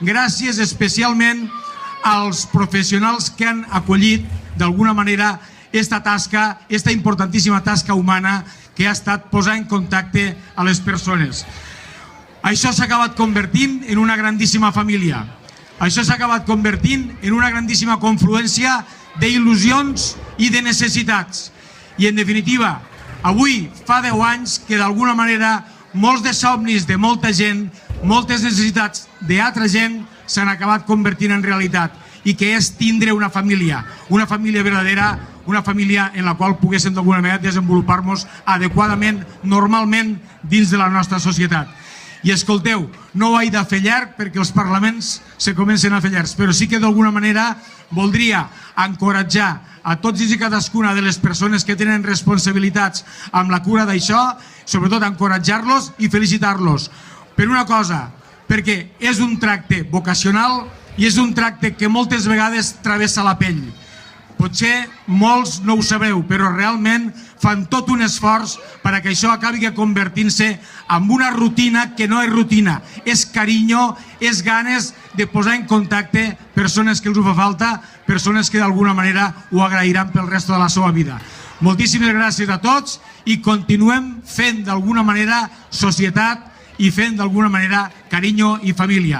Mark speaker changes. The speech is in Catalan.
Speaker 1: gràcies especialment als professionals que han acollit d'alguna manera esta tasca, esta importantíssima tasca humana que ha estat posar en contacte a les persones. Això s'ha acabat convertint en una grandíssima família. Això s'ha acabat convertint en una grandíssima confluència d'il·lusions i de necessitats. I en definitiva, avui fa 10 anys que d'alguna manera molts de somnis de molta gent, moltes necessitats d'altra gent s'han acabat convertint en realitat i que és tindre una família verdadera, una família en la qual poguéssim d'alguna manera desenvolupar-nos adequadament, normalment, dins de la nostra societat. I escolteu, no ho he de fer llarg perquè els parlaments se comencen a fer llargs, però sí que d'alguna manera voldria encoratjar a tots i cadascuna de les persones que tenen responsabilitats amb la cura d'això, sobretot encoratjar-los i felicitar-los. Per una cosa, perquè és un tracte vocacional i és un tracte que moltes vegades travessa la pell. Potser molts no ho sabeu, però realment fan tot un esforç perquè això acabi convertint-se en una rutina que no és rutina. És carinyo, és ganes de posar en contacte persones que els ho fa falta, persones que d'alguna manera ho agrairan pel resto de la seva vida. Moltíssimes gràcies a tots i continuem fent d'alguna manera societat i fent d'alguna manera carinyo i família.